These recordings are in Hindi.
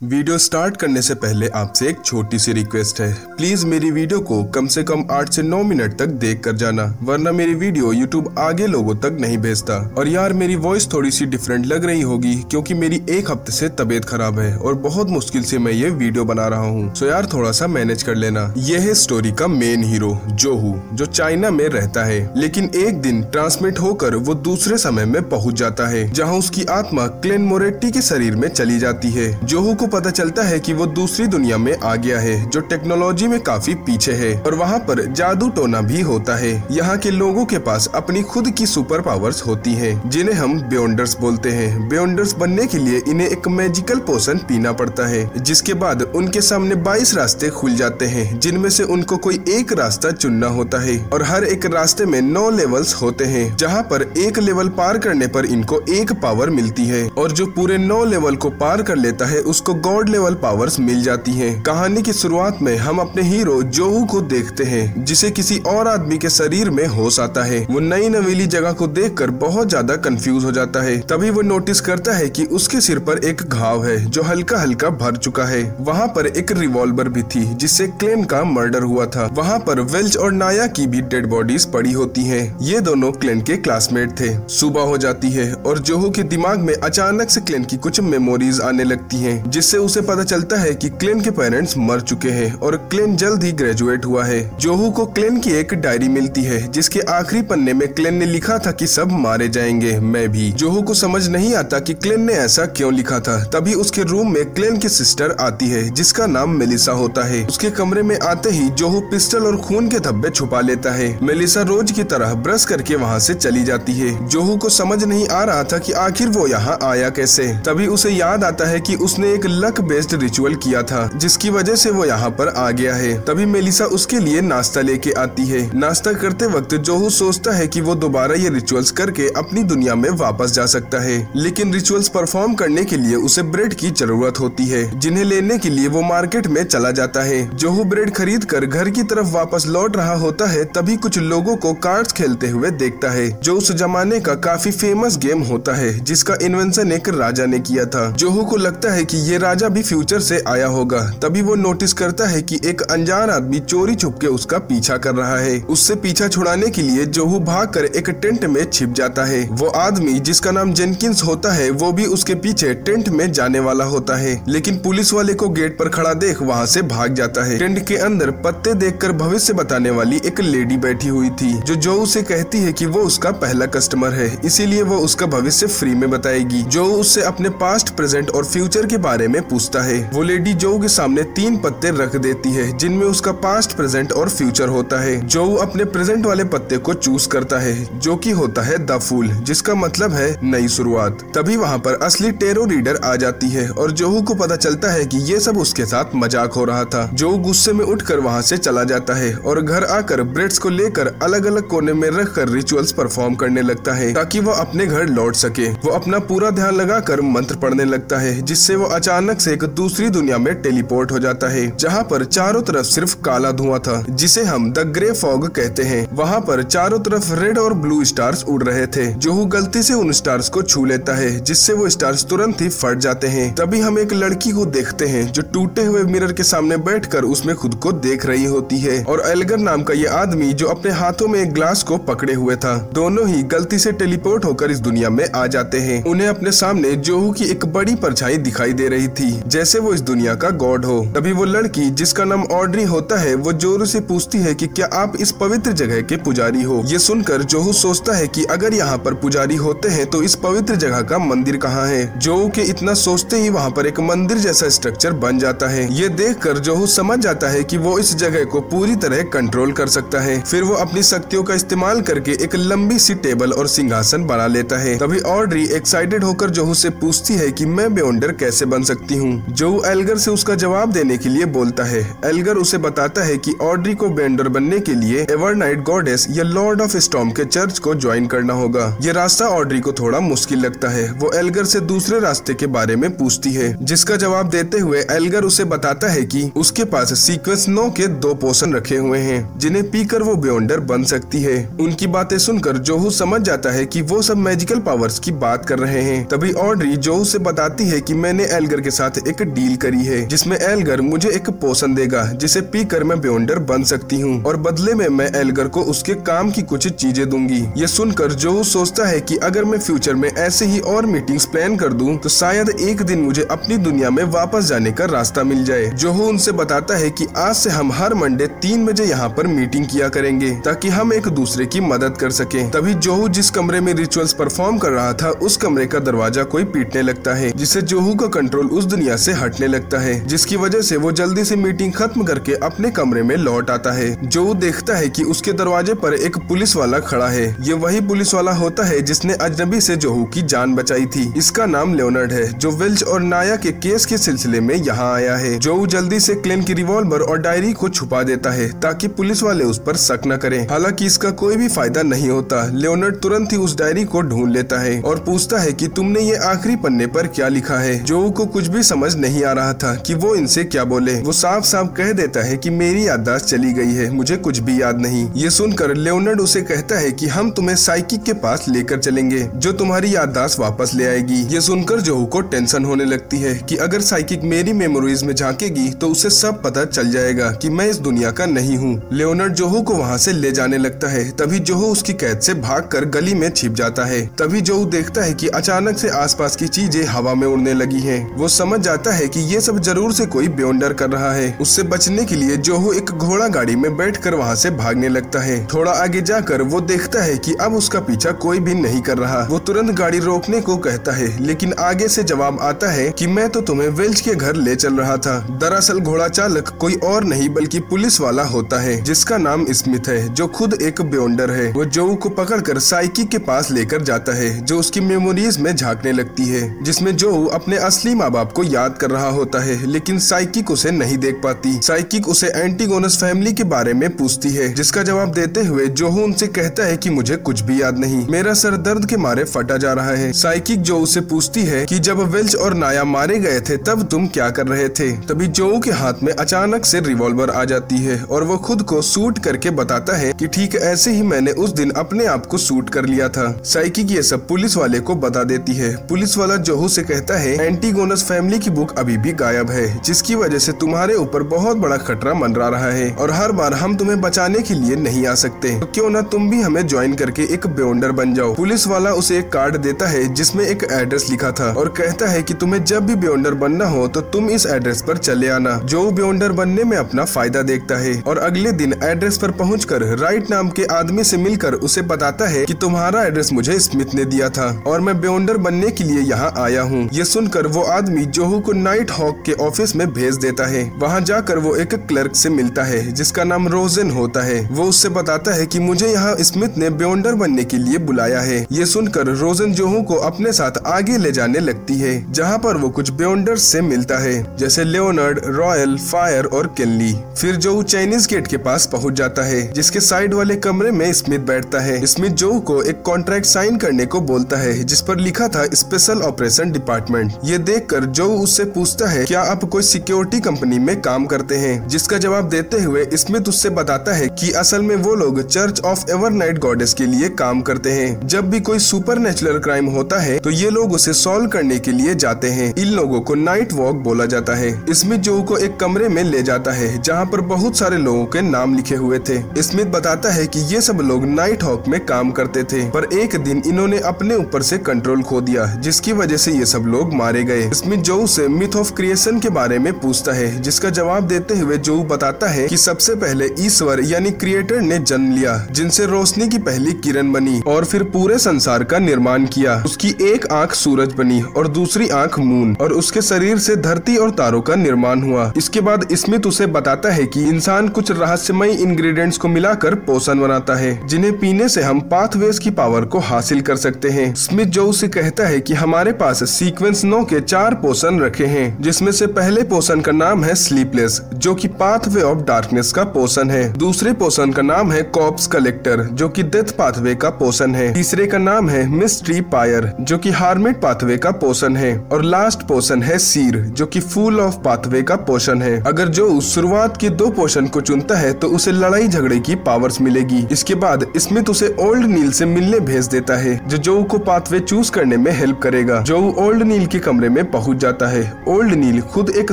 वीडियो स्टार्ट करने से पहले आपसे एक छोटी सी रिक्वेस्ट है। प्लीज मेरी वीडियो को कम से कम 8 से 9 मिनट तक देख कर जाना, वरना मेरी वीडियो यूट्यूब आगे लोगों तक नहीं भेजता। और यार मेरी वॉइस थोड़ी सी डिफरेंट लग रही होगी क्योंकि मेरी एक हफ्ते से तबीयत खराब है और बहुत मुश्किल से मैं ये वीडियो बना रहा हूँ। सो यार थोड़ा सा मैनेज कर लेना। ये है स्टोरी का मेन हीरो जोहू, जो चाइना में रहता है, लेकिन एक दिन ट्रांसमिट होकर वो दूसरे समय में पहुँच जाता है जहाँ उसकी आत्मा क्लेन मोरेट्टी के शरीर में चली जाती है। जोहू को पता चलता है कि वो दूसरी दुनिया में आ गया है जो टेक्नोलॉजी में काफी पीछे है और वहाँ पर जादू टोना भी होता है। यहाँ के लोगों के पास अपनी खुद की सुपर पावर्स होती हैं, जिन्हें हम बेयोंडर्स बोलते हैं। बेयोंडर्स बनने के लिए इन्हें एक मैजिकल पोशन पीना पड़ता है, जिसके बाद उनके सामने 22 रास्ते खुल जाते हैं, जिनमें से उनको कोई एक रास्ता चुनना होता है। और हर एक रास्ते में 9 लेवल्स होते हैं, जहाँ पर एक लेवल पार करने पर इनको एक पावर मिलती है और जो पूरे 9 लेवल को पार कर लेता है उसको गॉड लेवल पावर्स मिल जाती हैं। कहानी की शुरुआत में हम अपने हीरो जोहू को देखते हैं, जिसे किसी और आदमी के शरीर में होश आता है। वो नई नवीली जगह को देखकर बहुत ज्यादा कंफ्यूज हो जाता है। तभी वो नोटिस करता है कि उसके सिर पर एक घाव है जो हल्का हल्का भर चुका है। वहाँ पर एक रिवॉल्वर भी थी जिससे क्लेन का मर्डर हुआ था। वहाँ पर वेल्च और नाया की भी डेड बॉडीज पड़ी होती हैं। ये दोनों क्लेन के क्लासमेट थे। सुबह हो जाती है और जोहू के दिमाग में अचानक से क्लेन की कुछ मेमोरीज आने लगती हैं, जिससे उसे पता चलता है कि क्लेन के पेरेंट्स मर चुके हैं और क्लेन जल्द ही ग्रेजुएट हुआ है। जोहू को क्लेन की एक डायरी मिलती है जिसके आखिरी पन्ने में क्लेन ने लिखा था कि सब मारे जाएंगे, मैं भी। जोहू को समझ नहीं आता कि क्लेन ने ऐसा क्यों लिखा था। तभी उसके रूम में क्लेन की सिस्टर आती है जिसका नाम मेलिसा होता है। उसके कमरे में आते ही जोहू पिस्टल और खून के धब्बे छुपा लेता है। मेलिसा रोज की तरह ब्रश करके वहाँ से चली जाती है। जोहू को समझ नहीं आ रहा था कि आखिर वो यहाँ आया कैसे। तभी उसे याद आता है कि उसने एक लक बेस्ड रिचुअल किया था जिसकी वजह से वो यहाँ पर आ गया है। तभी मेलिसा उसके लिए नाश्ता लेके आती है। नाश्ता करते वक्त जोहू सोचता है कि वो दोबारा ये रिचुअल्स करके अपनी दुनिया में वापस जा सकता है, लेकिन रिचुअल्स परफॉर्म करने के लिए उसे ब्रेड की जरूरत होती है, जिन्हें लेने के लिए वो मार्केट में चला जाता है। जोहू ब्रेड खरीद कर घर की तरफ वापस लौट रहा होता है, तभी कुछ लोगों को कार्ड्स खेलते हुए देखता है, जो उस जमाने का काफी फेमस गेम होता है जिसका इन्वेंशन एक राजा ने किया था। जोहू को लगता है कि ये राजा भी फ्यूचर से आया होगा। तभी वो नोटिस करता है कि एक अनजान आदमी चोरी छुपके उसका पीछा कर रहा है। उससे पीछा छुड़ाने के लिए जोहू भागकर एक टेंट में छिप जाता है। वो आदमी जिसका नाम जेनकिंस होता है वो भी उसके पीछे टेंट में जाने वाला होता है, लेकिन पुलिस वाले को गेट पर खड़ा देख वहाँ से भाग जाता है। टेंट के अंदर पत्ते देखकर भविष्य बताने वाली एक लेडी बैठी हुई थी, जो जोहू से कहती है कि वो उसका पहला कस्टमर है, इसीलिए वो उसका भविष्य फ्री में बताएगी। जोहू उससे अपने पास्ट, प्रेजेंट और फ्यूचर के बारे में पूछता है। वो लेडी जोहू के सामने 3 पत्ते रख देती है जिनमें उसका पास्ट, प्रेजेंट और फ्यूचर होता है। जोहू अपने प्रेजेंट वाले पत्ते को चूज करता है, जो कि होता है द फूल, जिसका मतलब है नई शुरुआत। तभी वहाँ पर असली टेरो रीडर आ जाती है और जोहू को पता चलता है कि ये सब उसके साथ मजाक हो रहा था। जोहू गुस्से में उठकर वहाँ से चला जाता है और घर आकर ब्रेड्स को लेकर अलग अलग कोने में रखकर रिचुअल्स परफॉर्म करने लगता है ताकि वो अपने घर लौट सके। वो अपना पूरा ध्यान लगाकर मंत्र पढ़ने लगता है, जिससे वो अचानक से एक दूसरी दुनिया में टेलीपोर्ट हो जाता है, जहाँ पर चारों तरफ सिर्फ काला धुआं था, जिसे हम द ग्रे फॉग कहते हैं। वहाँ पर चारों तरफ रेड और ब्लू स्टार्स उड़ रहे थे। जोहू गलती से उन स्टार्स को छू लेता है, जिससे वो स्टार्स तुरंत ही फट जाते हैं। तभी हम एक लड़की को देखते हैं जो टूटे हुए मिरर के सामने बैठकर उसमें खुद को देख रही होती है, और एल्गर नाम का ये आदमी जो अपने हाथों में एक ग्लास को पकड़े हुए था। दोनों ही गलती से टेलीपोर्ट होकर इस दुनिया में आ जाते हैं। उन्हें अपने सामने जोहू की एक बड़ी परछाई दिखाई दे रही थी, जैसे वो इस दुनिया का गॉड हो। तभी वो लड़की जिसका नाम ऑड्री होता है वो जोरू से पूछती है कि क्या आप इस पवित्र जगह के पुजारी हो। ये सुनकर जोहू सोचता है कि अगर यहाँ पर पुजारी होते हैं तो इस पवित्र जगह का मंदिर कहाँ है। जोहू के इतना सोचते ही वहाँ पर एक मंदिर जैसा स्ट्रक्चर बन जाता है। ये देखकर जोहू समझ जाता है कि वो इस जगह को पूरी तरह कंट्रोल कर सकता है। फिर वो अपनी शक्तियों का इस्तेमाल करके एक लंबी सी टेबल और सिंहासन बना लेता है। तभी ऑड्री एक्साइटेड होकर जोहू से पूछती है कि मैं बेयोंडर कैसे बन सकती हूँ। जोहू एल्गर से उसका जवाब देने के लिए बोलता है। एल्गर उसे बताता है कि ऑड्री को बेयोंडर बनने के लिए एवरनाइट गॉडेस या लॉर्ड ऑफ स्टॉर्म के चर्च को ज्वाइन करना होगा। ये रास्ता ऑड्री को थोड़ा मुश्किल लगता है। वो एल्गर से दूसरे रास्ते के बारे में पूछती है, जिसका जवाब देते हुए एल्गर उसे बताता है कि उसके पास सीक्वेंस 9 के 2 पोशन रखे हुए हैं, जिन्हें पीकर वो बेयोंडर बन सकती है। उनकी बातें सुनकर जोहू समझ जाता है कि वो सब मैजिकल पावर्स की बात कर रहे हैं। तभी ऑड्री जोहू से बताती है कि मैंने एल्गर के साथ एक डील करी है जिसमें एल्गर मुझे एक पोशन देगा जिसे पीकर मैं बेयोंडर बन सकती हूँ और बदले में मैं एल्गर को उसके काम की कुछ चीजें दूंगी। ये सुनकर जो सोचता है कि अगर मैं फ्यूचर में ऐसे ही और मीटिंग्स प्लान कर दूं तो शायद एक दिन मुझे अपनी दुनिया में वापस जाने का रास्ता मिल जाए। जोहू उनसे बताता है कि आज से हम हर मंडे 3 बजे यहाँ पर मीटिंग किया करेंगे ताकि हम एक दूसरे की मदद कर सकें। तभी जोहू जिस कमरे में रिचुअल्स परफॉर्म कर रहा था उस कमरे का दरवाजा कोई पीटने लगता है जिससे जोहू का कंट्रोल उस दुनिया से हटने लगता है, जिसकी वजह से वो जल्दी से मीटिंग खत्म करके अपने कमरे में लौट आता है। जोहू देखता है कि उसके दरवाजे पर एक पुलिस वाला खड़ा है। ये वही पुलिस वाला होता है जिसने अजनबी से जोहू की जान बचाई थी। इसका नाम लियोनार्ड है जो वेल्च और नाया के केस के सिलसिले में यहाँ आया है। जोहू जल्दी से क्लेन की रिवॉल्वर और डायरी को छुपा देता है ताकि पुलिस वाले उस पर शक न करें। हालांकि इसका कोई भी फायदा नहीं होता। लियोनार्ड तुरंत ही उस डायरी को ढूंढ लेता है और पूछता है कि तुमने ये आखिरी पन्ने पर क्या लिखा है। जोहू को कुछ भी समझ नहीं आ रहा था कि वो इनसे क्या बोले। वो साफ साफ कह देता है कि मेरी याददाश्त चली गई है, मुझे कुछ भी याद नहीं। ये सुनकर लियोनार्ड उसे कहता है कि हम तुम्हें साइकिक के पास लेकर चलेंगे जो तुम्हारी याददाश्त वापस ले आएगी। ये सुनकर जोहू को टेंशन होने लगती है कि अगर साइकिक मेरी मेमोरीज में झांकेगी तो उसे सब पता चल जाएगा कि मैं इस दुनिया का नहीं हूँ। लियोनार्ड जोहू को वहाँ से ले जाने लगता है। तभी जोहू उसकी कैद से भागकर गली में छिप जाता है। तभी जोहू देखता है कि अचानक से आसपास की चीजें हवा में उड़ने लगी हैं। वो समझ जाता है कि ये सब जरूर से कोई बेयोंडर कर रहा है। उससे बचने के लिए जोहू एक घोड़ा गाड़ी में बैठकर वहाँ से भागने लगता है। थोड़ा आगे जाकर वो देखता है कि अब उसका पीछा कोई भी नहीं कर रहा। वो तुरंत गाड़ी रोकने को कहता है लेकिन आगे से जवाब आता है कि मैं तो तुम्हें वेल्च के घर ले चल रहा था। दरअसल घोड़ा चालक कोई और नहीं बल्कि पुलिस वाला होता है जिसका नाम स्मिथ है जो खुद एक बेयोंडर है। वो जोहू को पकड़कर साइकिक के पास लेकर जाता है जो उसकी मेमोरीज में झांकने लगती है जिसमें जोहू अपने असली माँ बाप को याद कर रहा होता है लेकिन साइकिक उसे नहीं देख पाती। साइकिक उसे एंटीगोनस फैमिली के बारे में पूछती है जिसका जवाब देते हुए जोहू उनसे कहता है कि मुझे कुछ भी याद नहीं, मेरा सर दर्द के मारे फटा जा रहा है। साइकिक जोहू से पूछती है कि जब वेल्च और नाया मारे गए थे तब तुम क्या कर रहे थे। तभी जोहू के हाथ में अचानक से रिवॉल्वर आ जाती है और वो खुद को शूट करके बताता है कि ठीक ऐसे ही मैंने उस दिन अपने आप को शूट कर लिया था। साइकिक ये सब पुलिस वाले को बता देती है। पुलिस वाला जोहू से कहता है एंटीगोनस फैमिली की बुक अभी भी गायब है जिसकी वजह से तुम्हारे ऊपर बहुत बड़ा खतरा मंडरा रहा है और हर बार हम तुम्हें बचाने के लिए नहीं आ सकते, तो क्यों ना तुम भी हमें ज्वाइन करके एक बेयोंडर बन जाओ। पुलिस वाला उसे एक कार्ड देता है जिसमें एक एड्रेस लिखा था और कहता है कि तुम्हें जब भी बेयोंडर बनना हो तो तुम इस एड्रेस पर चले आना। जो बेयोंडर बनने में अपना फायदा देखता है और अगले दिन एड्रेस पर पहुंचकर राइट नाम के आदमी से मिलकर उसे बताता है कि तुम्हारा एड्रेस मुझे स्मिथ ने दिया था और मैं बेयोंडर बनने के लिए यहाँ आया हूँ। ये सुनकर वो आदमी जोहू को नाइट हॉक के ऑफिस में भेज देता है। वहाँ जाकर वो एक क्लर्क से मिलता है जिसका नाम रोजन होता है। वो उससे बताता है कि मुझे यहाँ स्मिथ ने बेयोंडर बनने के लिए बुलाया है। ये सुनकर रोजन जोहू को अपने साथ आगे ले जाने लगती है जहाँ पर वो कुछ बेयोंडर्स से मिलता है जैसे लियोनार्ड, रॉयल, फायर और केनली। फिर जोहू चाइनीज गेट के पास पहुँच जाता है जिसके साइड वाले कमरे में स्मिथ बैठता है। स्मिथ जोहू को एक कॉन्ट्रैक्ट साइन करने को बोलता है जिस पर लिखा था स्पेशल ऑपरेशन डिपार्टमेंट। ये देखकर जोहू उससे पूछता है क्या आप कोई सिक्योरिटी कंपनी में काम करते हैं, जिसका जवाब देते हुए स्मिथ उससे बताता है कि असल में वो लोग चर्च ऑफ एवरनाइट गॉडेस के लिए काम करते हैं। जब भी कोई सुपरनेचुरल क्राइम होता है तो ये लोग उसे सॉल्व करने के लिए जाते हैं। इन लोगों को नाइट वॉक बोला जाता है। स्मिथ जोहू को एक कमरे में ले जाता है जहाँ पर बहुत सारे लोगों के नाम लिखे हुए थे। स्मिथ बताता है कि ये सब लोग नाइट हॉक में काम करते थे पर एक दिन इन्होंने अपने ऊपर से कंट्रोल खो दिया जिसकी वजह से ये सब लोग मारे गए। स्मिथ जोहू से मिथ ऑफ क्रिएशन के बारे में पूछता है जिसका जवाब देते हुए जोहू बताता है कि सबसे पहले ईश्वर यानी क्रिएटर ने जन्म लिया जिनसे रोशनी की पहली किरण बनी और फिर पूरे संसार का निर्माण किया। उसकी एक आंख सूरज बनी और दूसरी आंख मून और उसके शरीर से धरती और तारों का निर्माण हुआ। इसके बाद स्मिथ उसे बताता है कि इंसान कुछ रहस्यमय इंग्रेडिएंट्स को मिलाकर पोषण बनाता है जिन्हें पीने से हम पाथवेज की पावर को हासिल कर सकते हैं। स्मिथ जोहू से कहता है कि हमारे पास सीक्वेंस 9 के 4 पोषण रखे हैं जिसमें से पहले पोषण का नाम है स्लीपलेस जो कि पाथवे ऑफ डार्कनेस का पोषण है। दूसरे पोषण का नाम है कॉप्स कलेक्टर जो कि डेथ पाथवे का पोषण है। तीसरे का नाम है मिस्ट्री पायर जो कि हार्मेट पाथवे का पोषण है और लास्ट पोषण है सीर जो कि फूल ऑफ पाथवे का पोषण है। अगर जो शुरुआत के 2 पोषण को चुनता है तो उसे लड़ाई झगड़े की पावर्स मिलेगी। इसके बाद स्मिथ उसे ओल्ड नील से मिलने भेज देता है जो जोहू को पाथवे चूज करने में हेल्प करेगा। जोहू ओल्ड नील के कमरे में पहुंच पहुंच जाता है। ओल्ड नील खुद एक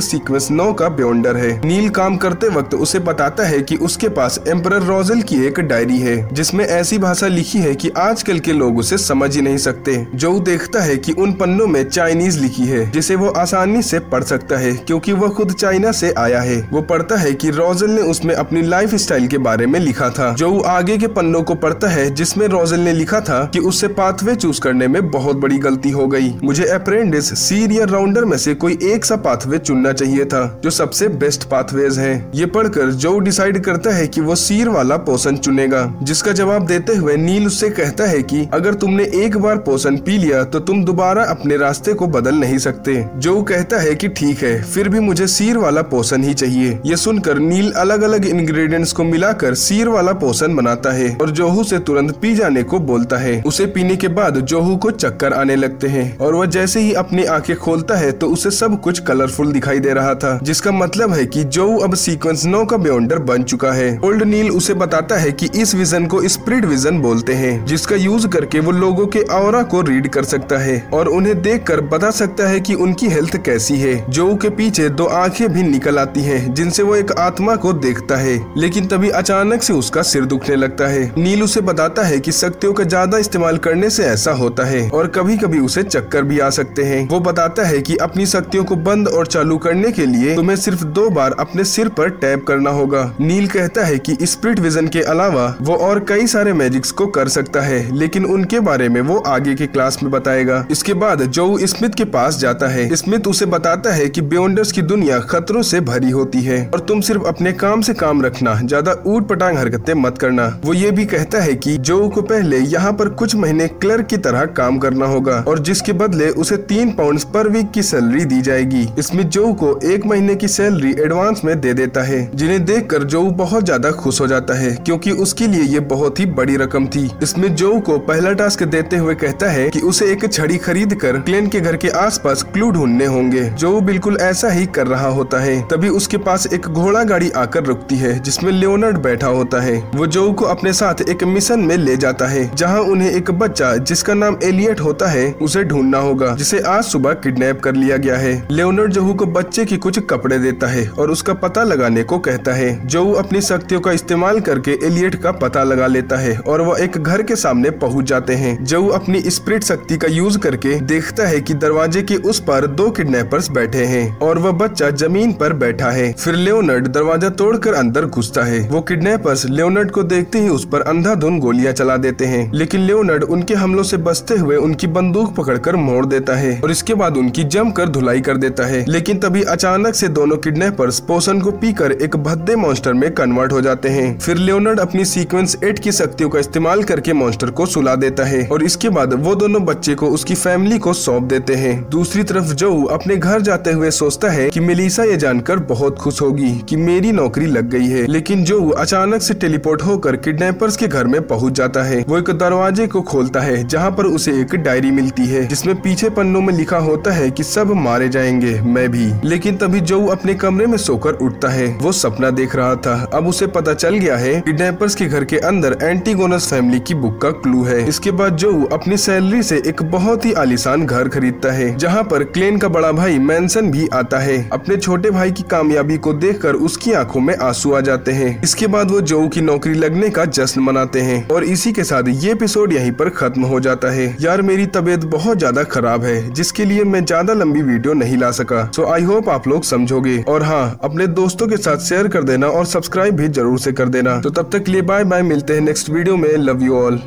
सीक्वेंस 9 का बियॉन्डर है। नील काम करते वक्त उसे बताता है कि उसके पास एम्परर रोजेल की एक डायरी है जिसमें ऐसी भाषा लिखी है कि आजकल के लोग उसे समझ ही नहीं सकते। जो देखता है कि उन पन्नों में चाइनीज लिखी है जिसे वो आसानी से पढ़ सकता है क्योंकि वह खुद चाइना से आया है। वो पढ़ता है कि रोजेल ने उसमें अपनी लाइफ स्टाइल के बारे में लिखा था। जो आगे के पन्नों को पढ़ता है जिसमें रोजेल ने लिखा था कि उससे पाथवे चूज करने में बहुत बड़ी गलती हो गई। मुझे अप्रेंटिस, सीर या राउंडर में से कोई एक सा पाथवे चुनना चाहिए था जो सबसे बेस्ट पाथवेज है। ये पढ़कर जो डिसाइड करता है कि वो सीर वाला पोशन चुनेगा, जिसका जवाब देते हुए नील उससे कहता है कि अगर तुमने एक बार पोशन पी लिया तो तुम दोबारा अपने रास्ते को बदल नहीं सकते। जो कहता है कि ठीक है, फिर भी मुझे सीर वाला पोशन ही चाहिए। ये सुनकर नील अलग अलग इंग्रेडिएंट्स को मिलाकर सीर वाला पोशन बनाता है और जोहू से तुरंत पी जाने को बोलता है। उसे पीने के बाद जोहू को चक्कर आने लगते हैं और वह जैसे ही अपनी आंखें खोलता है तो उसे सब कुछ कलरफुल दिखाई दे रहा था, जिसका मतलब है कि जोहू अब सीक्वेंस 9 का बियॉन्डर बन चुका है। ओल्ड नील उसे बताता है कि इस विजन को स्पिरिट विजन बोलते हैं, जिसका यूज करके वो लोगों के ऑरा को रीड कर सकता है और उन्हें देखकर बता सकता है कि उनकी हेल्थ कैसी है। जोहू के पीछे 2 आंखें भी निकल आती हैं जिनसे वो एक आत्मा को देखता है, लेकिन तभी अचानक से उसका सिर दुखने लगता है। नील उसे बताता है कि शक्तियों का ज्यादा इस्तेमाल करने से ऐसा होता है और कभी कभी उसे चक्कर भी आ सकते हैं। वो बताता है कि अपनी शक्तियों को बंद और चालू करने के लिए तुम्हें सिर्फ 2 बार अपने सिर पर टैप करना होगा। नील कहता है कि स्पिरिट विजन के अलावा वो और कई सारे मैजिक्स को कर सकता है, लेकिन उनके बारे में वो आगे के क्लास में बताएगा। इसके बाद जो स्मिथ के पास जाता है। स्मिथ उसे बताता है कि बियॉन्डर्स की दुनिया खतरों से भरी होती है और तुम सिर्फ अपने काम से काम रखना, ज्यादा ऊट पटांग हरकतें मत करना। वो ये भी कहता है कि जो को पहले यहाँ पर कुछ महीने क्लर्क की तरह काम करना होगा और जिसके बदले उसे 3 पाउंड पर वीक की सैलरी दी जाएगी। स्मिथ जो को 1 महीने की सैलरी एडवांस में दे देता है, जिन्हें देखकर जो बहुत ज्यादा खुश हो जाता है क्योंकि उसके लिए ये बहुत ही बड़ी रकम थी। स्मिथ जो को पहला टास्क देते हुए कहता है कि उसे एक छड़ी खरीद कर क्लेन के घर के आसपास क्लू ढूंढने होंगे। जो बिल्कुल ऐसा ही कर रहा होता है। तभी उसके पास एक घोड़ा गाड़ी आकर रुकती है जिसमें लियोनार्ड बैठा होता है। वो जो को अपने साथ एक मिशन में ले जाता है जहाँ उन्हें एक बच्चा जिसका नाम एलियट होता है उसे ढूंढना होगा, जिसे आज सुबह किडनैप कर लिया गया है। लियोनार्ड जोहू को बच्चे की कुछ कपड़े देता है और उसका पता लगाने को कहता है। जोहू अपनी शक्तियों का इस्तेमाल करके एलियट का पता लगा लेता है और वह एक घर के सामने पहुंच जाते हैं। जोहू अपनी स्पिरिट शक्ति का यूज करके देखता है कि दरवाजे के उस पर 2 किडनैपर्स बैठे हैं और वह बच्चा जमीन पर बैठा है। फिर लियोनार्ड दरवाजा तोड़कर अंदर घुसता है। वो किडनैपर्स लियोनार्ड को देखते ही उस पर अंधाधुंध गोलियां चला देते हैं, लेकिन लियोनार्ड उनके हमलों से बचते हुए उनकी बंदूक पकड़कर मोड़ देता है और इसके बाद उनकी जमकर धुलाई कर देता है। लेकिन तभी अचानक से दोनों किडनैपर्स पोशन को पीकर एक भद्दे मॉन्स्टर में कन्वर्ट हो जाते हैं। फिर लियोनार्ड अपनी सीक्वेंस 8 की शक्तियों का इस्तेमाल करके मॉन्स्टर को सुला देता है और इसके बाद वो दोनों बच्चे को उसकी फैमिली को सौंप देते हैं। दूसरी तरफ जो अपने घर जाते हुए सोचता है कि मेलिसा ये जानकर बहुत खुश होगी कि मेरी नौकरी लग गई है, लेकिन जो अचानक से टेलीपोर्ट होकर किडनैपर्स के घर में पहुंच जाता है। वो एक दरवाजे को खोलता है जहां पर उसे एक डायरी मिलती है जिसमें पीछे पन्नों में लिखा होता है कि सब मारे जाएंगे, मैं भी। लेकिन तभी जो अपने कमरे में सोकर उठता है। वो सपना देख रहा था। अब उसे पता चल गया है किडनैपर्स के घर के अंदर एंटीगोनस फैमिली की बुक का क्लू है। इसके बाद जो अपनी सैलरी से एक बहुत ही आलीशान घर खरीदता है जहाँ पर क्लेन का बड़ा भाई मैनसन भी आता है। अपने छोटे भाई की कामयाबी को देखकर उसकी आंखों में आंसू आ जाते हैं। इसके बाद वो जो की नौकरी लगने का जश्न मनाते हैं और इसी के साथ ये एपिसोड यहीं पर खत्म हो जाता है। यार मेरी तबीयत बहुत ज्यादा खराब है जिसके लिए मैं ज्यादा लंबी वीडियो नहीं ला सका। सो आई होप आप लोग समझोगे और हाँ, अपने दोस्तों के साथ शेयर कर देना और सब्सक्राइब भी जरूर से कर देना। तो तब तक के लिए बाय बाय, मिलते हैं नेक्स्ट वीडियो में। Love you all.